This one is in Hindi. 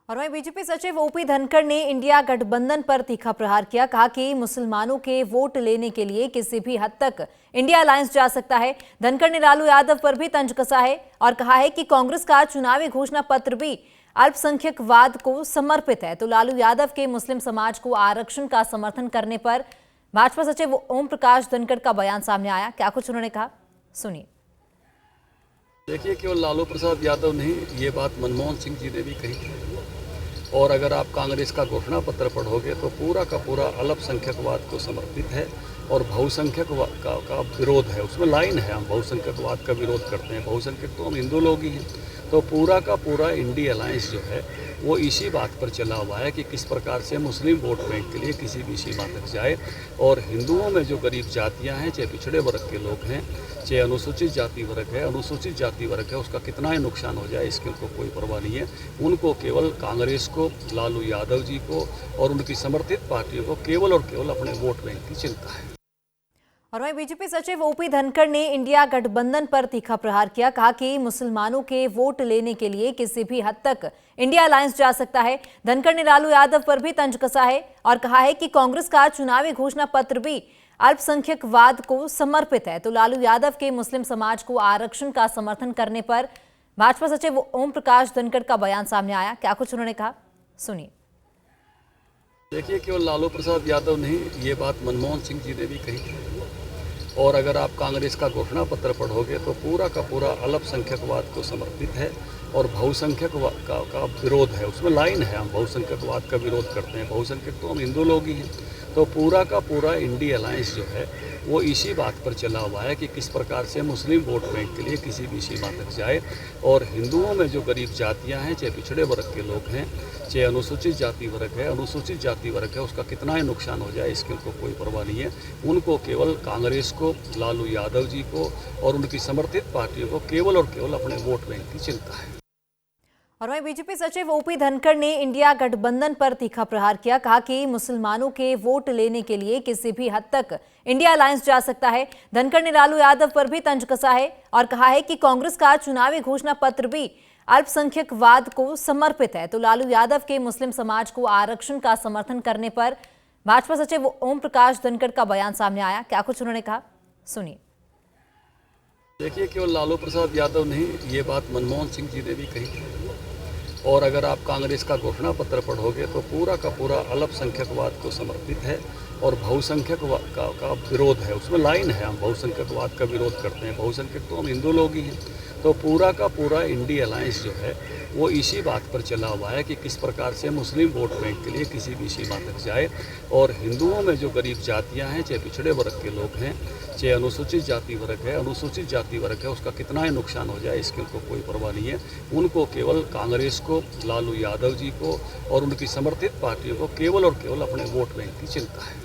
और वहीं बीजेपी सचिव ओपी धनखड़ ने इंडिया गठबंधन पर तीखा प्रहार किया। कहा कि मुसलमानों के वोट लेने के लिए किसी भी हद तक इंडिया अलायंस जा सकता है। धनखड़ ने लालू यादव पर भी तंज कसा है और कहा है कि कांग्रेस का चुनावी घोषणा पत्र भी अल्पसंख्यकवाद को समर्पित है। तो लालू यादव के मुस्लिम समाज को आरक्षण का समर्थन करने पर भाजपा सचिव ओम प्रकाश धनखड़ का बयान सामने आया। क्या कुछ उन्होंने कहा, सुनिए। देखिए, केवल लालू प्रसाद यादव नहीं, ये बात मनमोहन सिंह जी ने भी कही थी। और अगर आप कांग्रेस का घोषणा पत्र पढ़ोगे तो पूरा का पूरा अल्पसंख्यकवाद को समर्पित है और बहुसंख्यकवाद का विरोध है। उसमें लाइन है, हम बहुसंख्यकवाद का विरोध करते हैं। बहुसंख्यक तो हम हिंदू लोग ही हैं। तो पूरा का पूरा इंडिया अलायंस जो है वो इसी बात पर चला हुआ है कि किस प्रकार से मुस्लिम वोट बैंक के लिए किसी भी सीमा तक जाए और हिंदुओं में जो गरीब जातियां हैं, चाहे पिछड़े वर्ग के लोग हैं, चाहे अनुसूचित जाति वर्ग है, अनुसूचित जाति वर्ग है, उसका कितना ही नुकसान हो जाए इसकी उनको कोई परवाह नहीं है। उनको केवल कांग्रेस को, लालू यादव जी को और उनकी समर्थित पार्टियों को केवल और केवल अपने वोट बैंक की चिंता है। और वहीं बीजेपी सचिव ओपी धनखड़ ने इंडिया गठबंधन पर तीखा प्रहार किया। कहा कि मुसलमानों के वोट लेने के लिए किसी भी हद तक इंडिया अलायंस जा सकता है। धनखड़ ने लालू यादव पर भी तंज कसा है और कहा है कि कांग्रेस का चुनावी घोषणा पत्र भी अल्पसंख्यकवाद को समर्पित है। तो लालू यादव के मुस्लिम समाज को आरक्षण का समर्थन करने पर भाजपा सचिव ओम प्रकाश धनखड़ का बयान सामने आया। क्या कुछ उन्होंने कहा, सुनिए। देखिए, केवल लालू प्रसाद यादव नहीं, ये बात मनमोहन सिंह जी ने भी कही थी। और अगर आप कांग्रेस का घोषणा पत्र पढ़ोगे तो पूरा का पूरा अल्पसंख्यकवाद को समर्पित है और बहुसंख्यकवाद का विरोध है। उसमें लाइन है, हम बहुसंख्यकवाद का विरोध करते हैं। बहुसंख्यक तो हम हिंदू लोग ही हैं। तो पूरा का पूरा इंडिया अलायंस जो है वो इसी बात पर चला हुआ है कि किस प्रकार से मुस्लिम वोट बैंक के लिए किसी भी सीमा तक जाए और हिंदुओं में जो गरीब जातियां हैं, चाहे पिछड़े वर्ग के लोग हैं, चाहे अनुसूचित जाति वर्ग है, अनुसूचित जाति वर्ग है, उसका कितना ही नुकसान हो जाए इसकी उनको कोई परवाह नहीं है। उनको केवल कांग्रेस को, लालू यादव जी को और उनकी समर्थित पार्टियों को केवल और केवल अपने वोट बैंक की चिंता है। और वहीं बीजेपी सचिव ओपी धनखड़ ने इंडिया गठबंधन पर तीखा प्रहार किया। कहा कि मुसलमानों के वोट लेने के लिए किसी भी हद तक इंडिया अलायंस जा सकता है। धनखड़ ने लालू यादव पर भी तंज कसा है और कहा है कि कांग्रेस का चुनावी घोषणा पत्र भी अल्पसंख्यकवाद को समर्पित है। तो लालू यादव के मुस्लिम समाज को आरक्षण का समर्थन करने पर भाजपा सचिव ओम प्रकाश धनखड़ का बयान सामने आया। क्या कुछ उन्होंने कहा, सुनिए। देखिए, केवल लालू प्रसाद यादव नहीं, ये बात मनमोहन सिंह जी ने भी कही थी। और अगर आप कांग्रेस का घोषणा पत्र पढ़ोगे तो पूरा का पूरा अल्पसंख्यकवाद को समर्पित है और बहुसंख्यकवाद का विरोध है। उसमें लाइन है, हम बहुसंख्यकवाद का विरोध करते हैं। बहुसंख्यक तो हम हिंदू लोग ही हैं। तो पूरा का पूरा इंडिया अलायंस जो है वो इसी बात पर चला हुआ है कि किस प्रकार से मुस्लिम वोट बैंक के लिए किसी भी सीमा तक जाए और हिंदुओं में जो गरीब जातियां हैं, चाहे पिछड़े वर्ग के लोग हैं, चाहे अनुसूचित जाति वर्ग है, अनुसूचित जाति वर्ग है, उसका कितना ही नुकसान हो जाए इसकी उनको कोई परवाह नहीं है। उनको केवल कांग्रेस को, लालू यादव जी को और उनकी समर्थित पार्टियों को केवल और केवल अपने वोट बैंक की चिंता है।